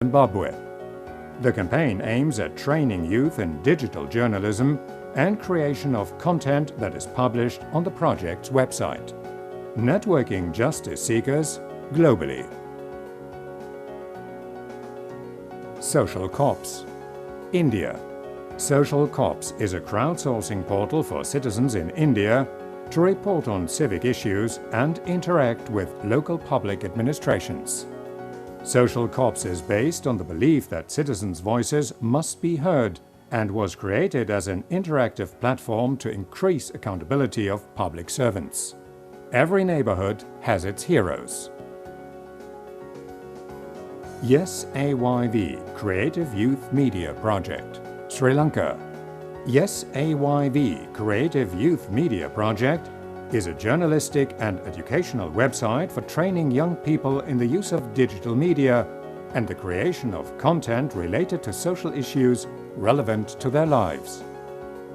Zimbabwe. The campaign aims at training youth in digital journalism and creation of content that is published on the project's website, networking justice seekers globally. Social Cops. India. Social Cops is a crowdsourcing portal for citizens in India to report on civic issues and interact with local public administrations. Social Cops is based on the belief that citizens' voices must be heard and was created as an interactive platform to increase accountability of public servants. Every neighborhood has its heroes. Yes AYV Creative Youth Media Project, Sri Lanka. Yes AYV Creative Youth Media Project is a journalistic and educational website for training young people in the use of digital media and the creation of content related to social issues relevant to their lives.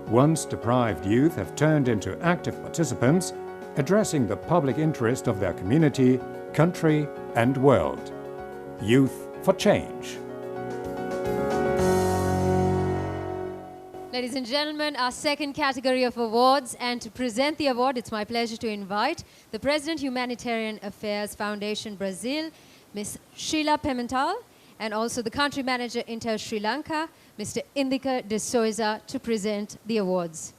Once deprived youth have turned into active participants, addressing the public interest of their community, country and world. Youth for Change. Ladies and gentlemen, our second category of awards, and to present the award, it's my pleasure to invite the President, Humanitarian Affairs Foundation Brazil, Ms. Sheila Pimentel, and also the Country Manager Intel Sri Lanka, Mr. Indika de Souza, to present the awards.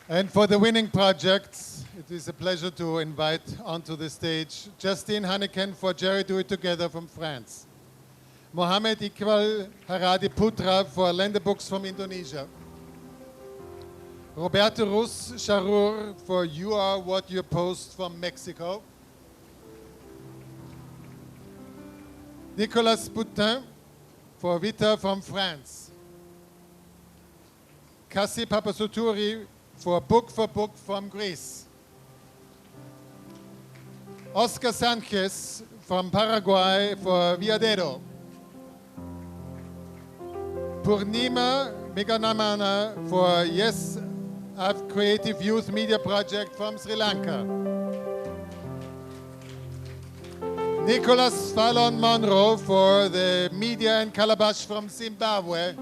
And for the winning projects, it is a pleasure to invite onto the stage Justine Hanneken for Jerry Do It Together from France. Mohamed Iqbal Haradi Putra for Länderbooks from Indonesia. Roberto Rus Charur for You Are What You Post from Mexico. Nicolas Boutin for Vita from France. Kassi Papasuturi for Book from Greece. Oscar Sanchez from Paraguay for Viadero. Purnima Meganamana for Yes Creative Youth Media Project from Sri Lanka. Nicholas Fallon Monroe for the Media and Calabash from Zimbabwe.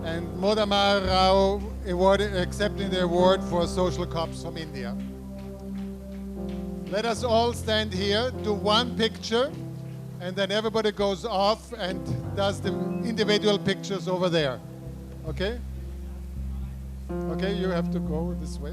And Modamar Rao accepting the award for Social Cops from India. Let us all stand here, do one picture, and then everybody goes off and does the individual pictures over there. Okay? Okay, you have to go this way.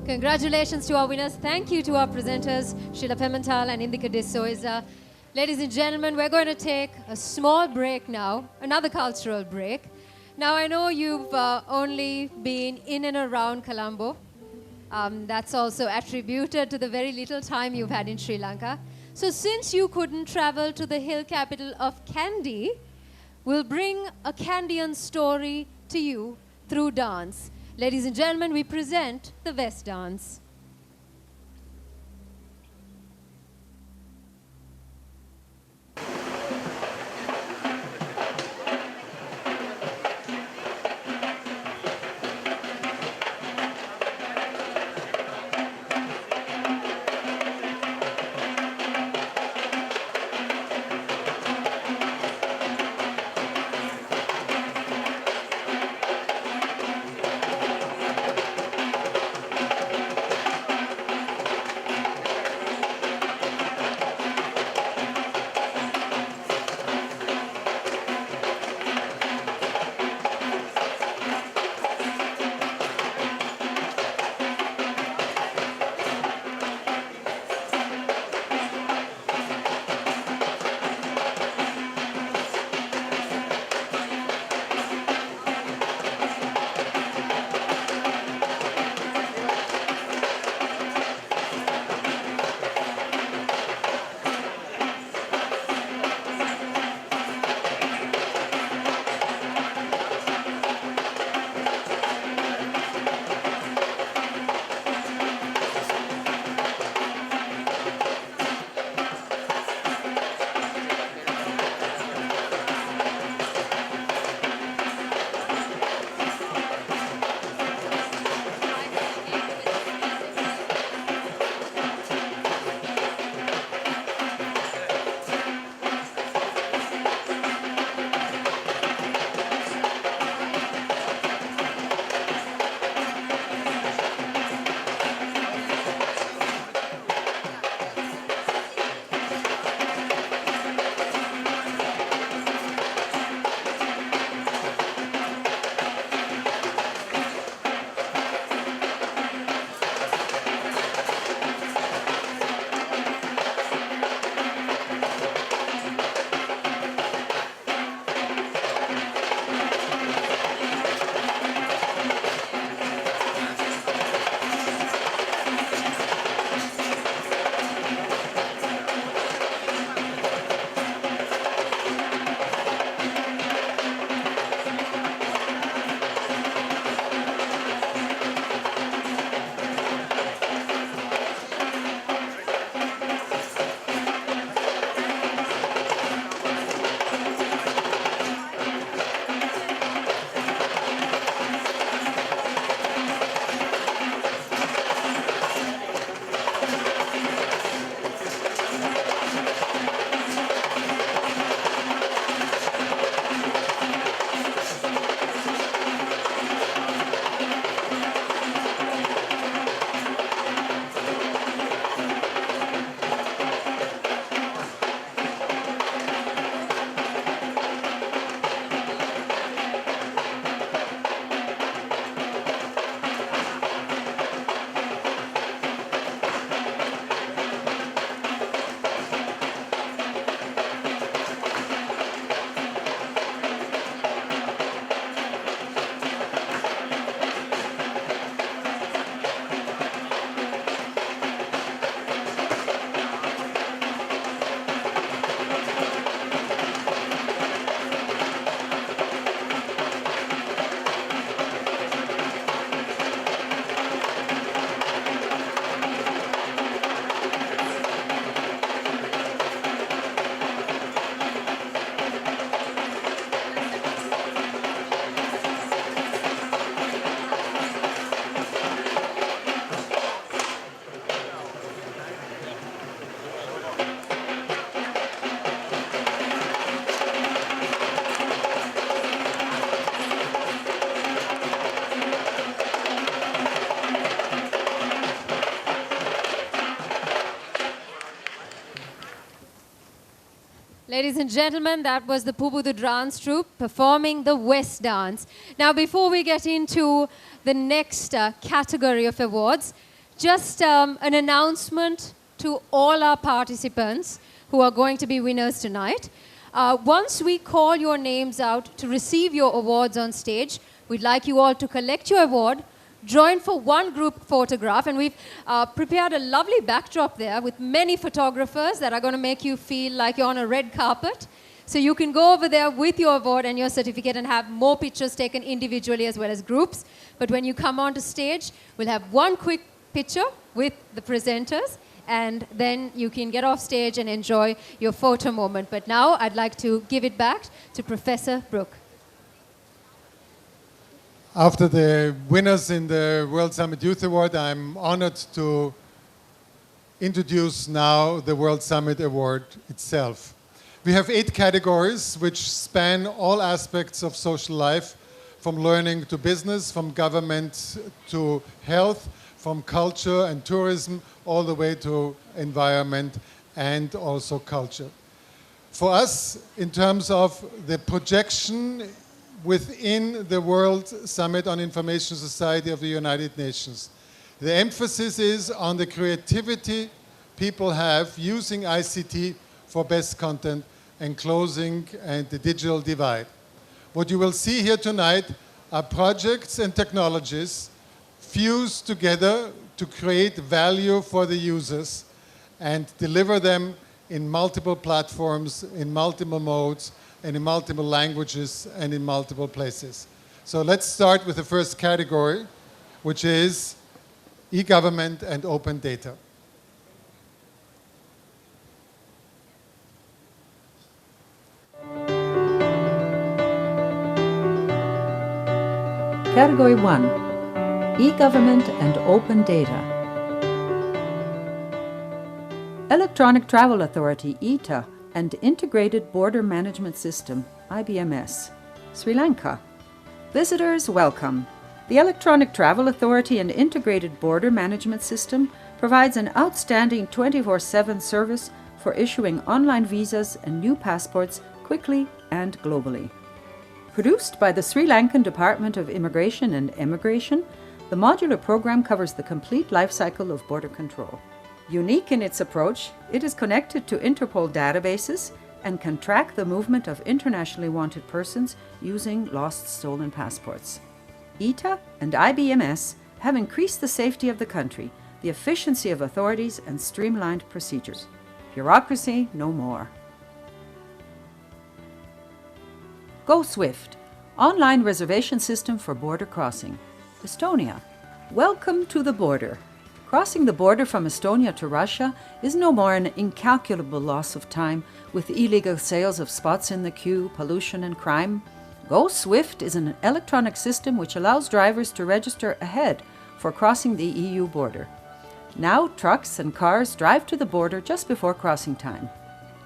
Congratulations to our winners. Thank you to our presenters, Sheila Pimentel and Indika de Souza. Ladies and gentlemen, we're going to take a small break now, another cultural break. Now, I know you've only been in and around Colombo. That's also attributed to the very little time you've had in Sri Lanka. So since you couldn't travel to the hill capital of Kandy, we'll bring a Kandyan story to you through dance. Ladies and gentlemen, we present the West Dance. Ladies and gentlemen, that was the Pubudu Dance Troupe performing the West Dance. Now, before we get into the next category of awards, just an announcement to all our participants. who are going to be winners tonight. Once we call your names out to receive your awards on stage, we'd like you all to collect your award, join for one group photograph, and we've prepared a lovely backdrop there with many photographers that are going to make you feel like you're on a red carpet. So you can go over there with your award and your certificate and have more pictures taken individually as well as groups. But when you come onto stage, we'll have one quick picture with the presenters, and then you can get off stage and enjoy your photo moment. But now I'd like to give it back to Professor Brooke. After the winners in the World Summit Youth Award, I'm honored to introduce now the World Summit Award itself. We have 8 categories which span all aspects of social life, from learning to business, from government to health, from culture and tourism, all the way to environment and also culture. For us, in terms of the projection within the World Summit on Information Society of the United Nations, the emphasis is on the creativity people have using ICT for best content and closing the digital divide. What you will see here tonight are projects and technologies fused together to create value for the users and deliver them in multiple platforms, in multiple modes, and in multiple languages and in multiple places. So let's start with the first category, which is e-government and open data. Category 1, E-Government and Open Data. Electronic Travel Authority, ETA, and Integrated Border Management System, IBMS, Sri Lanka. Visitors, welcome. The Electronic Travel Authority and Integrated Border Management System provides an outstanding 24/7 service for issuing online visas and new passports quickly and globally. Produced by the Sri Lankan Department of Immigration and Emigration, the modular program covers the complete life cycle of border control. Unique in its approach, it is connected to Interpol databases and can track the movement of internationally wanted persons using lost stolen passports. ETA and IBMS have increased the safety of the country, the efficiency of authorities, and streamlined procedures. Bureaucracy no more. Go Swift, online reservation system for border crossing. Estonia, welcome to the border. Crossing the border from Estonia to Russia is no more an incalculable loss of time with illegal sales of spots in the queue, pollution and crime. Go Swift is an electronic system which allows drivers to register ahead for crossing the EU border. Now trucks and cars drive to the border just before crossing time.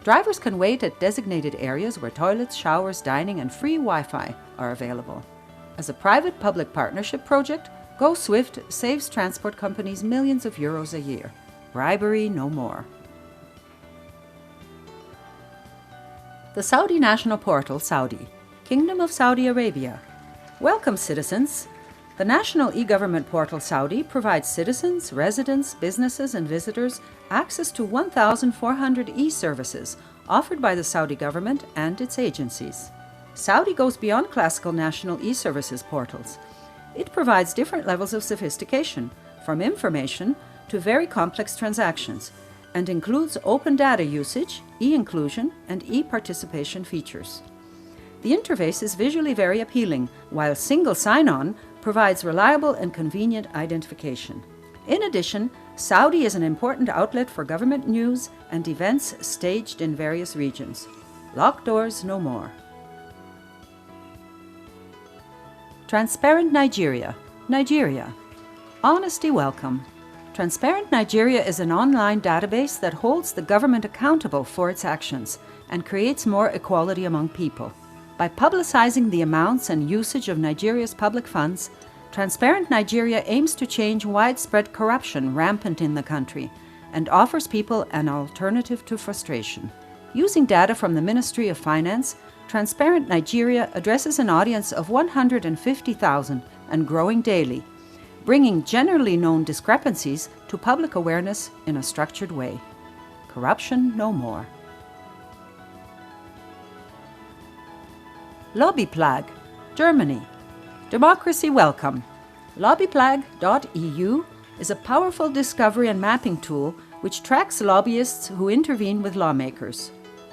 Drivers can wait at designated areas where toilets, showers, dining, and free Wi-Fi are available. As a private-public partnership project, Go Swift saves transport companies millions of euros a year. Bribery no more. The Saudi National Portal, Saudi, Kingdom of Saudi Arabia. Welcome, citizens. The National E-Government Portal Saudi provides citizens, residents, businesses, and visitors access to 1,400 e-services offered by the Saudi government and its agencies. Saudi goes beyond classical national e-services portals. It provides different levels of sophistication, from information to very complex transactions, and includes open data usage, e-inclusion, and e-participation features. The interface is visually very appealing, while single sign-on provides reliable and convenient identification. In addition, Saudi is an important outlet for government news and events staged in various regions. Locked doors no more. Transparent Nigeria, Nigeria. Honesty welcome. Transparent Nigeria is an online database that holds the government accountable for its actions and creates more equality among people. By publicizing the amounts and usage of Nigeria's public funds, Transparent Nigeria aims to change widespread corruption rampant in the country and offers people an alternative to frustration. Using data from the Ministry of Finance, Transparent Nigeria addresses an audience of 150,000 and growing daily, bringing generally known discrepancies to public awareness in a structured way. Corruption no more. Lobbyplag, Germany. Democracy welcome. Lobbyplag.eu is a powerful discovery and mapping tool which tracks lobbyists who intervene with lawmakers.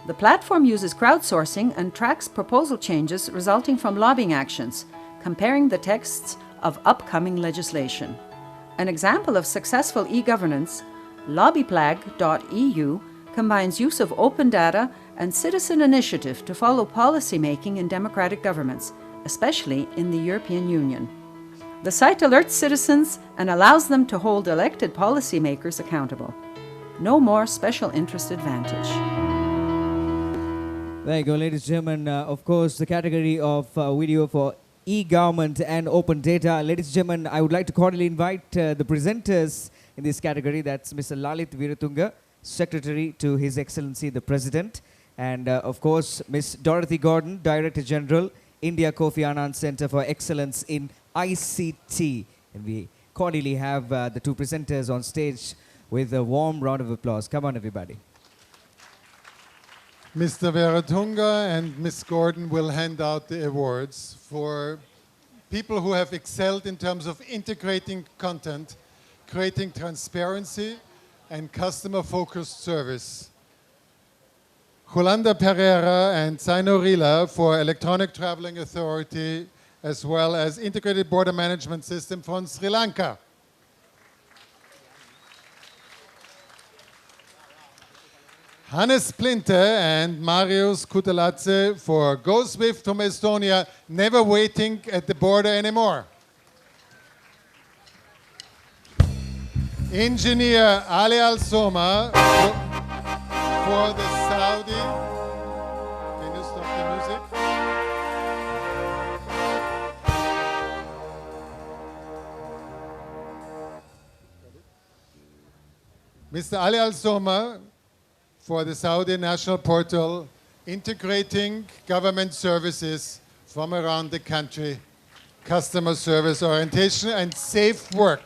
The platform uses crowdsourcing and tracks proposal changes resulting from lobbying actions, comparing the texts of upcoming legislation. An example of successful e-governance, Lobbyplag.eu combines use of open data and citizen initiative to follow policy-making in democratic governments, especially in the European Union. The site alerts citizens and allows them to hold elected policymakers accountable. No more special interest advantage. There you go, ladies and gentlemen. Of course, the category of video for e-government and open data. Ladies and gentlemen, I would like to cordially invite the presenters in this category. That's Mr. Lalit Veeratunga, Secretary to His Excellency the President, and of course, Ms. Dorothy Gordon, Director General, India Kofi Annan Center for Excellence in ICT. And we cordially have the two presenters on stage with a warm round of applause. Come on, everybody. Mr. Veeratunga and Ms. Gordon will hand out the awards for people who have excelled in terms of integrating content, creating transparency, and customer-focused service. Jolanda Pereira and Zaino Rila for Electronic Traveling Authority, as well as Integrated Border Management System from Sri Lanka. Hannes Plinte and Marius Kuteladze for Go Swift from Estonia, never waiting at the border anymore. Engineer Ali Al-Soma for the Saudi. Can you stop the music? Mr. Ali Al-Soma for the Saudi National Portal, integrating government services from around the country, customer service orientation, and safe work.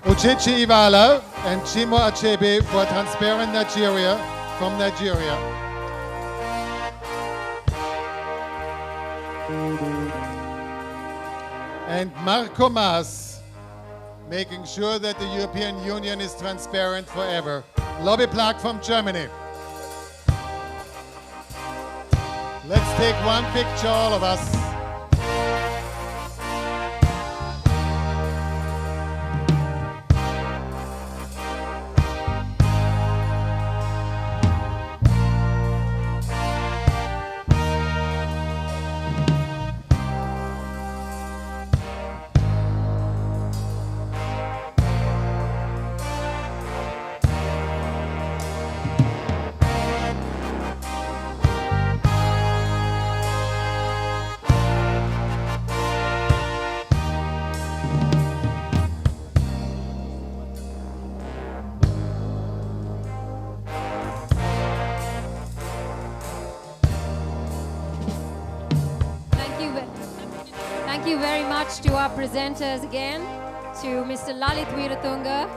Uchechi Ivala and Chimo Achebe for Transparent Nigeria from Nigeria. And Marco Mas, making sure that the European Union is transparent forever. Lobbyplag from Germany. Let's take one picture, all of us. Thank you very much to our presenters again, to Mr. Lalit Veeratunga,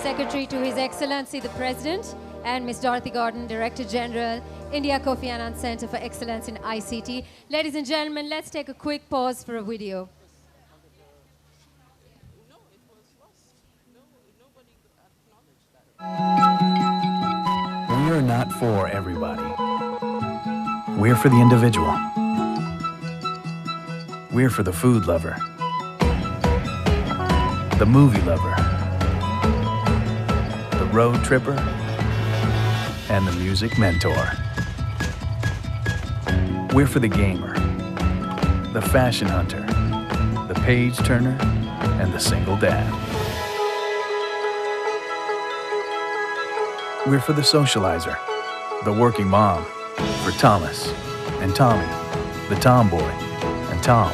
Secretary to His Excellency the President, and Ms. Dorothy Gordon, Director General, India Kofi Annan Center for Excellence in ICT. Ladies and gentlemen, let's take a quick pause for a video. We are not for everybody. We're for the individual. We're for the food lover, the movie lover, the road tripper, and the music mentor. We're for the gamer, the fashion hunter, the page turner, and the single dad. We're for the socializer, the working mom, for Thomas and Tommy, the tomboy and Tom.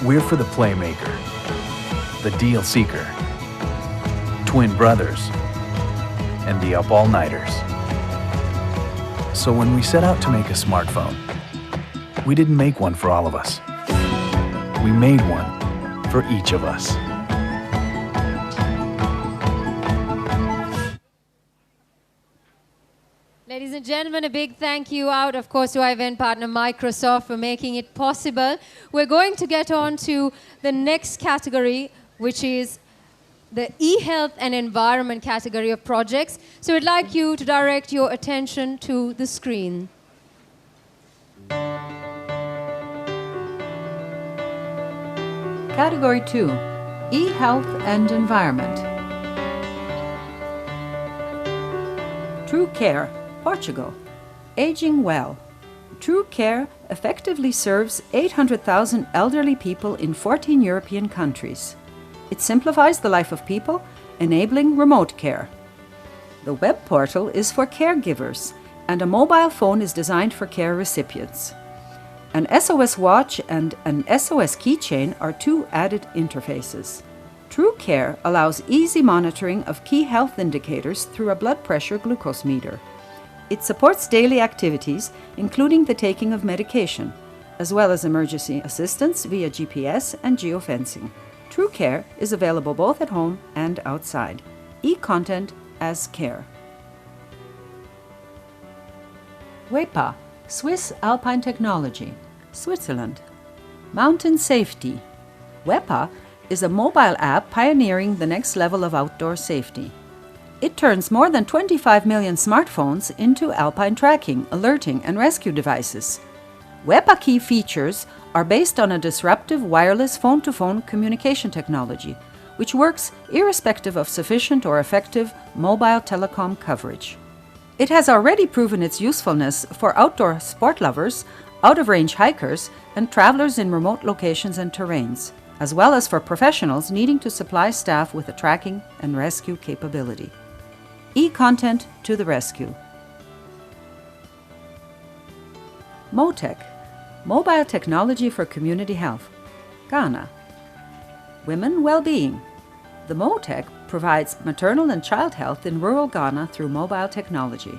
We're for the playmaker, the deal seeker, twin brothers, and the up-all-nighters. So when we set out to make a smartphone, we didn't make one for all of us. We made one for each of us. Ladies and and gentlemen, a big thank you out, of course, to our event partner Microsoft for making it possible. We're going to get on to the next category, which is the e-health and environment category of projects. So we'd like you to direct your attention to the screen. Category 2, E-Health and Environment. True Care, Portugal. Aging well. True Care effectively serves 800,000 elderly people in 14 European countries. It simplifies the life of people, enabling remote care. The web portal is for caregivers, and a mobile phone is designed for care recipients. An SOS watch and an SOS keychain are two added interfaces. True Care allows easy monitoring of key health indicators through a blood pressure glucose meter. It supports daily activities, including the taking of medication, as well as emergency assistance via GPS and geofencing. True Care is available both at home and outside. E-content as care. WEPA, Swiss Alpine Technology, Switzerland. Mountain Safety. WEPA is a mobile app pioneering the next level of outdoor safety. It turns more than 25 million smartphones into alpine tracking, alerting, and rescue devices. WEPA key features are based on a disruptive wireless phone-to-phone communication technology, which works irrespective of sufficient or effective mobile telecom coverage. It has already proven its usefulness for outdoor sport lovers, out-of-range hikers, and travelers in remote locations and terrains, as well as for professionals needing to supply staff with a tracking and rescue capability. E-content to the rescue. MoTech, Mobile Technology for Community Health, Ghana. Women Well-being. The MoTech provides maternal and child health in rural Ghana through mobile technology.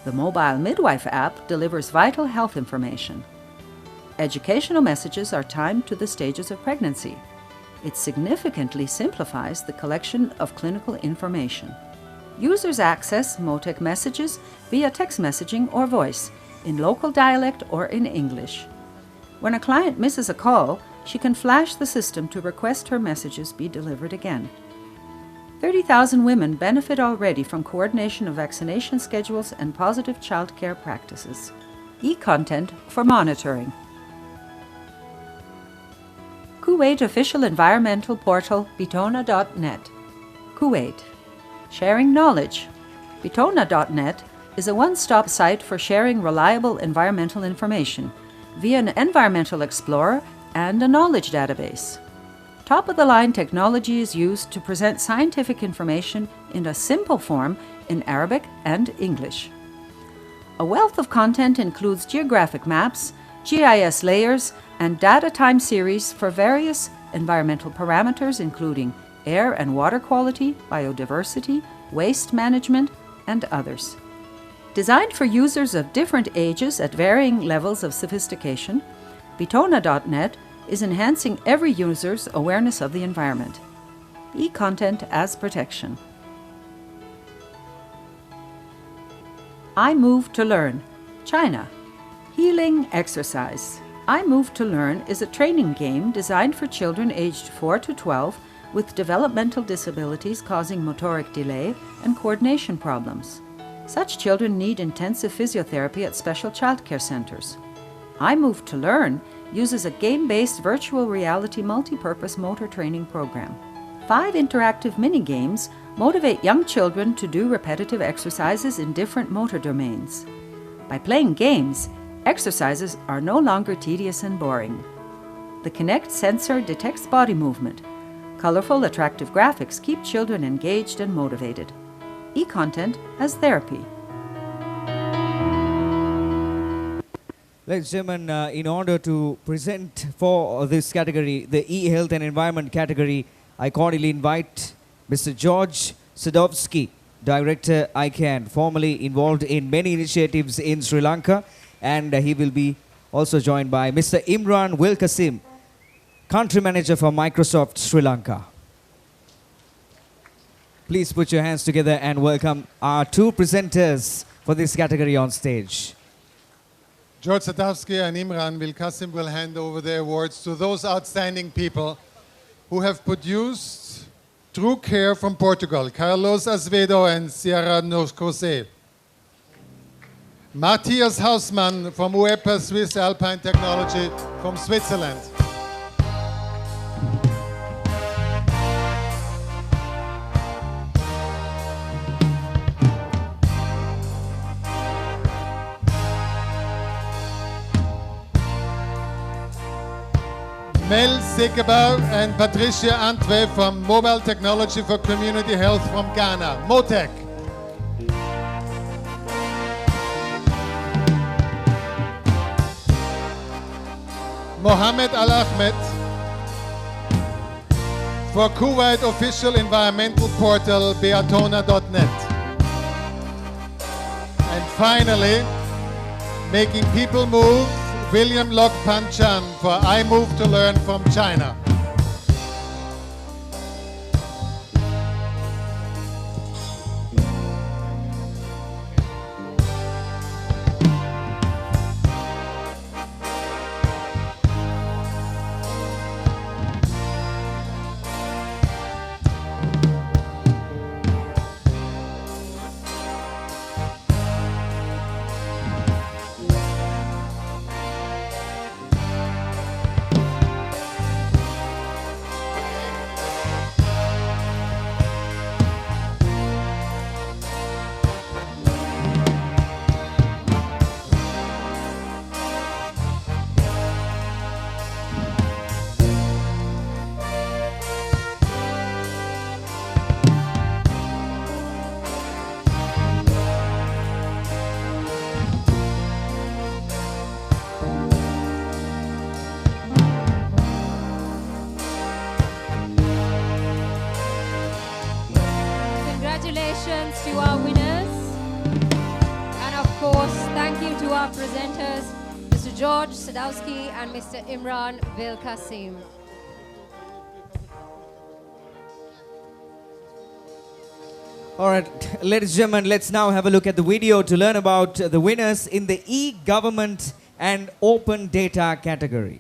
The Mobile Midwife app delivers vital health information. Educational messages are timed to the stages of pregnancy. It significantly simplifies the collection of clinical information. Users access MoTech messages via text messaging or voice, in local dialect or in English. When a client misses a call, she can flash the system to request her messages be delivered again. 30,000 women benefit already from coordination of vaccination schedules and positive child care practices. E-content for monitoring. Kuwait official environmental portal Bitona.net. Kuwait. Sharing knowledge. Bitona.net is a one-stop site for sharing reliable environmental information via an environmental explorer and a knowledge database. Top-of-the-line technology is used to present scientific information in a simple form in Arabic and English. A wealth of content includes geographic maps, GIS layers, and data time series for various environmental parameters including air and water quality, biodiversity, waste management, and others. Designed for users of different ages at varying levels of sophistication, Bitona.net is enhancing every user's awareness of the environment. E-content as protection. I Move to Learn, China. Healing exercise. I Move to Learn is a training game designed for children aged 4 to 12 with developmental disabilities causing motoric delay and coordination problems. Such children need intensive physiotherapy at special childcare centers. I Move to Learn uses a game-based virtual reality multi-purpose motor training program. 5 interactive mini-games motivate young children to do repetitive exercises in different motor domains. By playing games, exercises are no longer tedious and boring. The Kinect sensor detects body movement. Colorful, attractive graphics keep children engaged and motivated. E-content as therapy. Ladies and gentlemen, in order to present for this category, the e-health and environment category, I cordially invite Mr. George Sadovsky, Director ICANN, formerly involved in many initiatives in Sri Lanka, and he will be also joined by Mr. Imran Wilkasim, Country Manager for Microsoft Sri Lanka. Please put your hands together and welcome our 2 presenters for this category on stage. George Sadowski and Imran Wilkasim will hand over the awards to those outstanding people who have produced True Care from Portugal, Carlos Azevedo and Sierra Noscose. Matthias Hausmann from UEPA Swiss Alpine Technology from Switzerland. Mel Sekebau and Patricia Antwe from Mobile Technology for Community Health from Ghana, Motec. Mohammed Al-Ahmed for Kuwait official environmental portal beatona.net. And finally, making people move, William Lok Panchan for I Move to Learn from China. Congratulations to our winners. And of course, thank you to our presenters, Mr. George Sadowski and Mr. Imran Wilkasim. All right, ladies and gentlemen, let's now have a look at the video to learn about the winners in the e-government and open data category.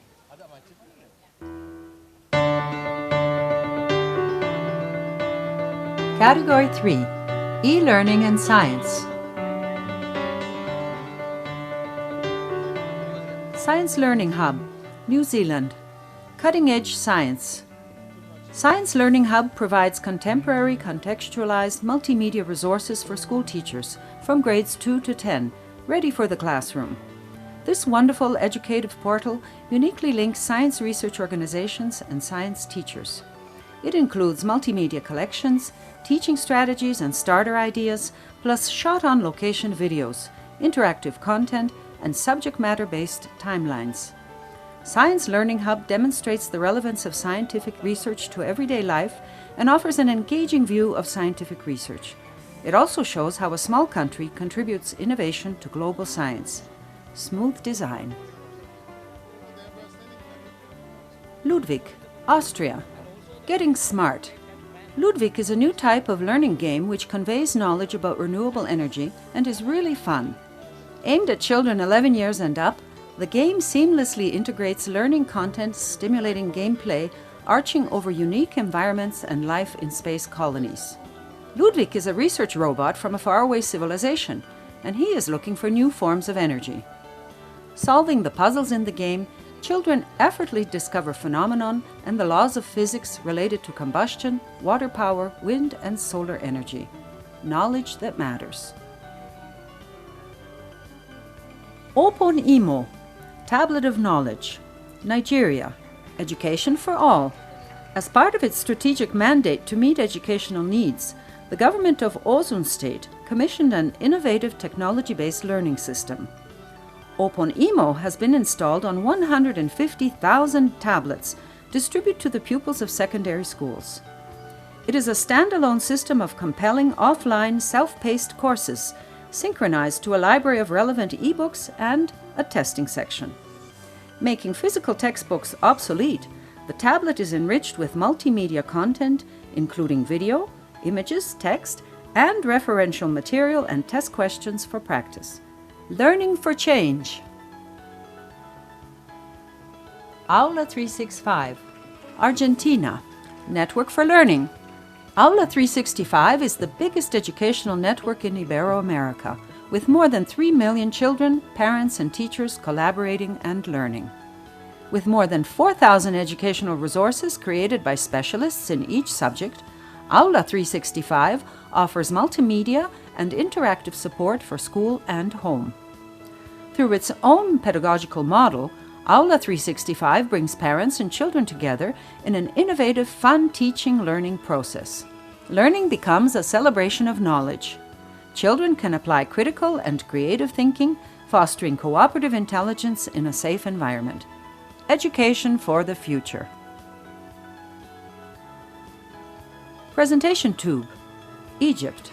Category 3, E-Learning and Science. Science Learning Hub, New Zealand. Cutting-edge science. Science Learning Hub provides contemporary, contextualized multimedia resources for school teachers from grades 2 to 10, ready for the classroom. This wonderful educative portal uniquely links science research organizations and science teachers. It includes multimedia collections, teaching strategies and starter ideas, plus shot-on-location videos, interactive content, and subject matter-based timelines. Science Learning Hub demonstrates the relevance of scientific research to everyday life and offers an engaging view of scientific research. It also shows how a small country contributes innovation to global science. Smooth design. Ludwig, Austria. Getting smart. Ludwig is a new type of learning game which conveys knowledge about renewable energy and is really fun. Aimed at children 11 years and up, the game seamlessly integrates learning content, stimulating gameplay, arching over unique environments and life in space colonies. Ludwig is a research robot from a faraway civilization, and he is looking for new forms of energy. Solving the puzzles in the game, children effortlessly discover phenomenon and the laws of physics related to combustion, water power, wind and solar energy. Knowledge that matters. Opon Imo, Tablet of Knowledge, Nigeria, Education for All. As part of its strategic mandate to meet educational needs, the government of Osun State commissioned an innovative technology-based learning system. Opon Imo has been installed on 150,000 tablets distributed to the pupils of secondary schools. It is a standalone system of compelling offline self-paced courses synchronized to a library of relevant ebooks and a testing section. Making physical textbooks obsolete, the tablet is enriched with multimedia content including video, images, text, and referential material and test questions for practice. Learning for change. Aula 365, Argentina, Network for Learning. Aula 365 is the biggest educational network in Ibero-America, with more than 3 million children, parents, and teachers collaborating and learning. With more than 4,000 educational resources created by specialists in each subject, Aula 365 offers multimedia and interactive support for school and home. Through its own pedagogical model, Aula 365 brings parents and children together in an innovative, fun teaching-learning process. Learning becomes a celebration of knowledge. Children can apply critical and creative thinking, fostering cooperative intelligence in a safe environment. Education for the future. Presentation Tube, Egypt.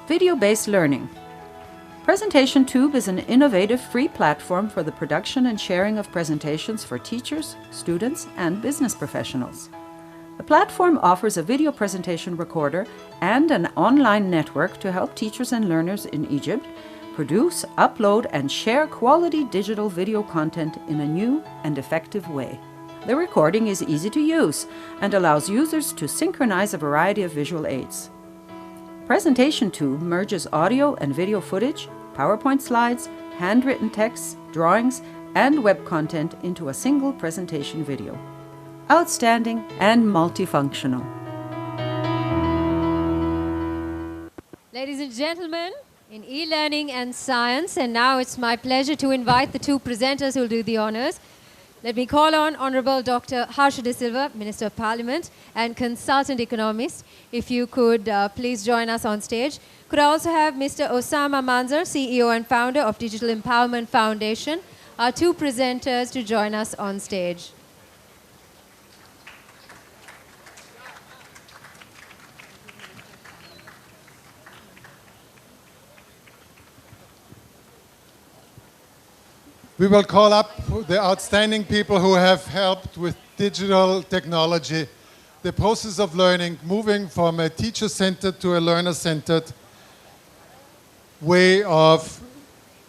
Video-based learning. Presentation Tube is an innovative free platform for the production and sharing of presentations for teachers, students, and business professionals. The platform offers a video presentation recorder and an online network to help teachers and learners in Egypt produce, upload, and share quality digital video content in a new and effective way. The recording is easy to use and allows users to synchronize a variety of visual aids. Presentation Tube merges audio and video footage, PowerPoint slides, handwritten texts, drawings, and web content into a single presentation video. Outstanding and multifunctional. Ladies and gentlemen, in e-learning and science, and now it's my pleasure to invite the two presenters who will do the honors. Let me call on Honorable Dr. Harsha De Silva, Minister of Parliament and Consultant Economist. If you could please join us on stage. Could I also have Mr. Osama Manzar, CEO and founder of Digital Empowerment Foundation, our two presenters to join us on stage. We will call up the outstanding people who have helped with digital technology, the process of learning, moving from a teacher-centered to a learner-centered way of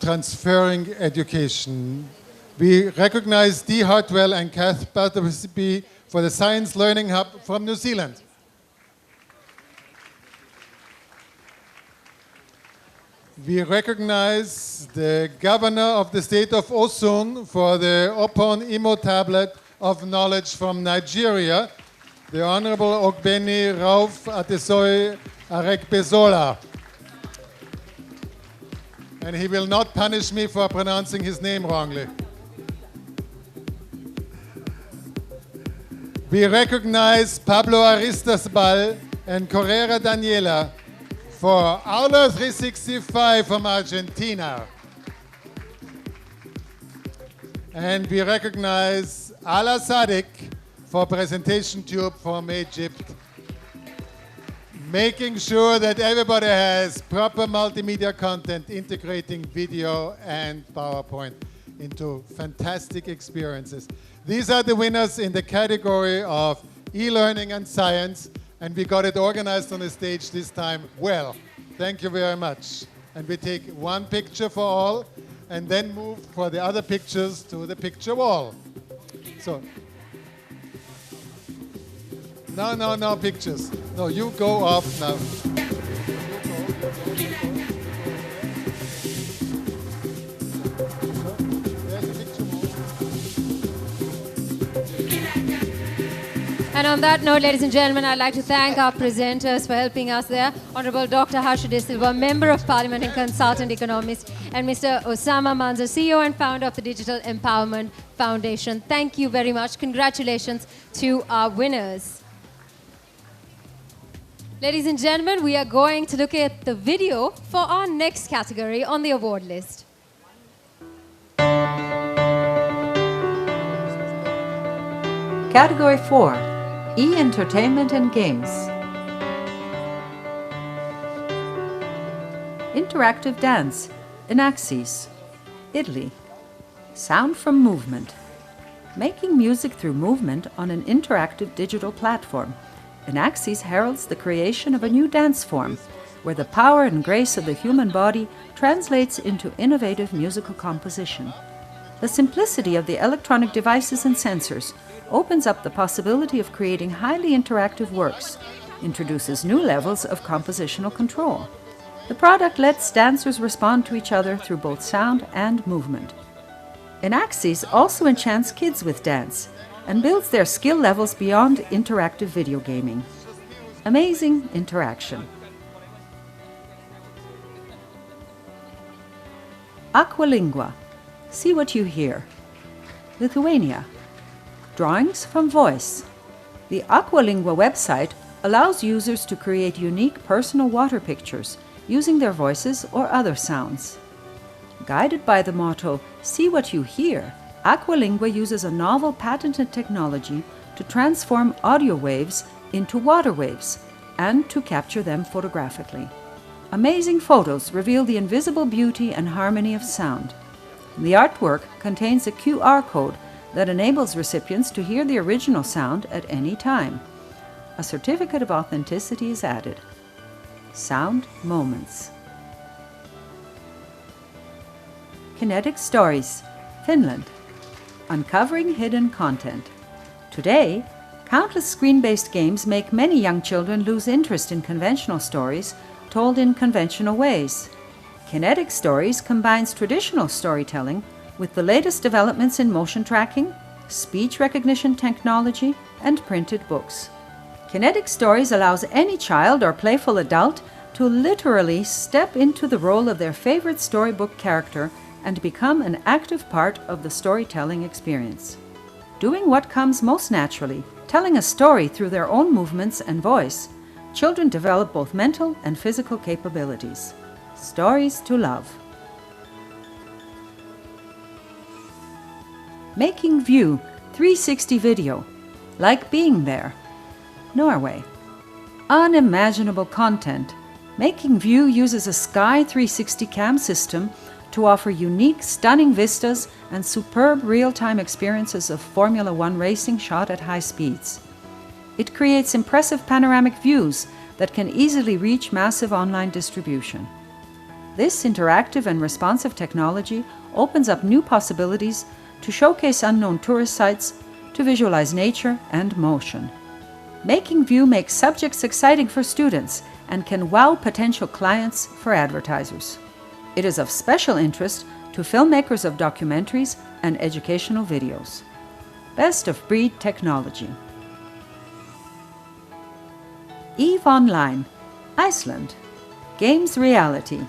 transferring education. We recognize Dee Hartwell and Kath Battersby for the Science Learning Hub from New Zealand. We recognize the governor of the state of Osun for the Opon Imo tablet of knowledge from Nigeria, the Honorable Ogbeni Rauf Adesoye Arekbezola. And he will not punish me for pronouncing his name wrongly. We recognize Pablo Aristasbal and Correra Daniela for Aula 365 from Argentina. And we recognize Ala Sadik for Presentation Tube from Egypt, making sure that everybody has proper multimedia content, integrating video and PowerPoint into fantastic experiences. These are the winners in the category of e-learning and science. And we got it organized on the stage this time well. Thank you very much. And we take one picture for all and then move for the other pictures to the picture wall. So, no pictures. No, you go up now. And on that note, ladies and gentlemen, I'd like to thank our presenters for helping us there. Honorable Dr. Harsha De Silva, Member of Parliament and Consultant Economist, and Mr. Osama Manzar, CEO and founder of the Digital Empowerment Foundation. Thank you very much. Congratulations to our winners. Ladies and gentlemen, we are going to look at the video for our next category on the award list. Category 4, E-Entertainment and Games. Interactive Dance, Inaxis, Italy. Sound from Movement. Making music through movement on an interactive digital platform. Enaxis heralds the creation of a new dance form, where the power and grace of the human body translates into innovative musical composition. The simplicity of the electronic devices and sensors opens up the possibility of creating highly interactive works, introduces new levels of compositional control. The product lets dancers respond to each other through both sound and movement. Enaxis also enchants kids with dance and builds their skill levels beyond interactive video gaming. Amazing interaction. Aqualingua. See what you hear. Lithuania. Drawings from voice. The Aqualingua website allows users to create unique personal water pictures using their voices or other sounds. Guided by the motto, "See what you hear," Aqualingua uses a novel patented technology to transform audio waves into water waves and to capture them photographically. Amazing photos reveal the invisible beauty and harmony of sound. The artwork contains a QR code that enables recipients to hear the original sound at any time. A certificate of authenticity is added. Sound moments. Kinetic Stories, Finland. Uncovering hidden content. Today, countless screen-based games make many young children lose interest in conventional stories told in conventional ways. Kinetic Stories combines traditional storytelling with the latest developments in motion tracking, speech recognition technology, and printed books. Kinetic Stories allows any child or playful adult to literally step into the role of their favorite storybook character and become an active part of the storytelling experience. Doing what comes most naturally, telling a story through their own movements and voice, children develop both mental and physical capabilities. Stories to love. Making View 360 video, like being there. Norway. Unimaginable content. Making View uses a Sky 360 cam system to offer unique, stunning vistas and superb real-time experiences of Formula One racing shot at high speeds. It creates impressive panoramic views that can easily reach massive online distribution. This interactive and responsive technology opens up new possibilities to showcase unknown tourist sites, to visualize nature and motion. Making View makes subjects exciting for students and can wow potential clients for advertisers. It is of special interest to filmmakers of documentaries and educational videos. Best of breed technology. EVE Online, Iceland. Games Reality.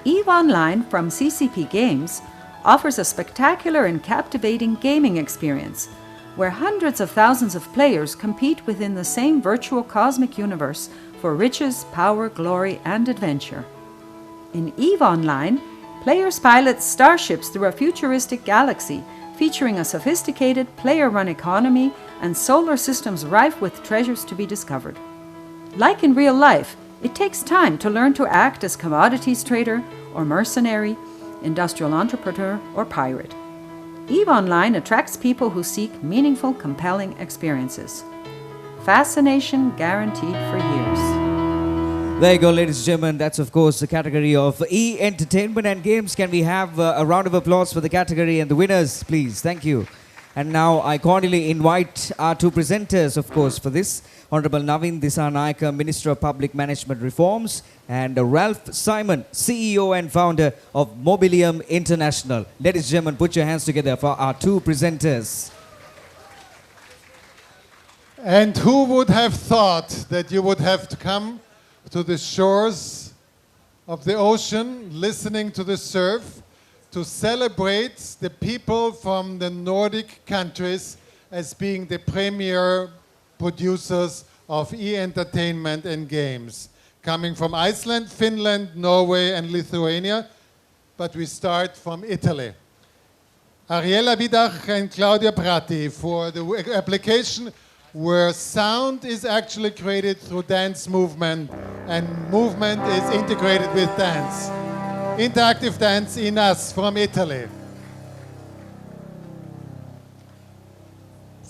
EVE Online from CCP Games offers a spectacular and captivating gaming experience where hundreds of thousands of players compete within the same virtual cosmic universe for riches, power, glory, and adventure. In EVE Online, players pilot starships through a futuristic galaxy featuring a sophisticated player-run economy and solar systems rife with treasures to be discovered. Like in real life, it takes time to learn to act as commodities trader or mercenary, industrial entrepreneur, or pirate. EVE Online attracts people who seek meaningful, compelling experiences. Fascination guaranteed for years. There you go, ladies and gentlemen. That's, of course, the category of E-Entertainment and Games. Can we have a round of applause for the category and the winners, please? Thank you. And now I cordially invite our two presenters, of course, for this. Honorable Navin Dissanayake, Minister of Public Management Reforms, and Ralph Simon, CEO and founder of Mobilium International. Ladies and gentlemen, put your hands together for our two presenters. And who would have thought that you would have to come to the shores of the ocean, listening to the surf, to celebrate the people from the Nordic countries as being the premier producers of e-entertainment and games, coming from Iceland, Finland, Norway, and Lithuania, but we start from Italy. Ariella Vidach and Claudia Prati for the application where sound is actually created through dance movement and movement is integrated with dance. Interactive dance in us from Italy.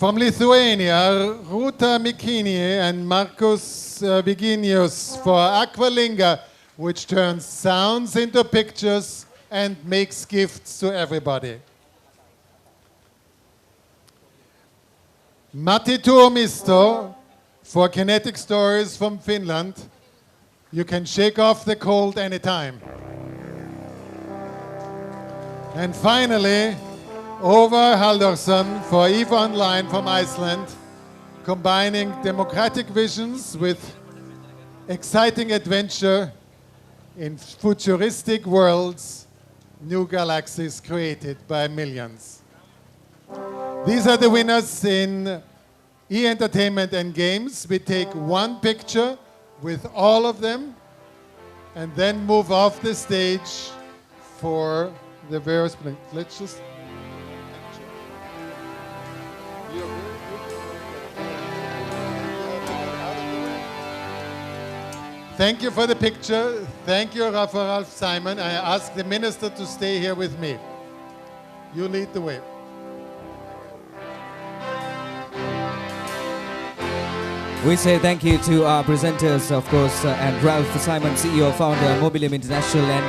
From Lithuania, Ruta Mikini and Markus Viginius for Aqualinga, which turns sounds into pictures and makes gifts to everybody. Matti Tuomisto for Kinetic Stories from Finland. You can shake off the cold anytime. And finally, Ove Haldorsson for EVE Online from Iceland, combining democratic visions with exciting adventure in futuristic worlds, new galaxies created by millions. These are the winners in e-entertainment and games. We take one picture with all of them and then move off the stage for the various. Let's just. Thank you for the picture. Thank you, Ralph Simon. I ask the minister to stay here with me. You lead the way. We say thank you to our presenters, of course, and Ralph Simon, CEO, founder, Mobilium International, and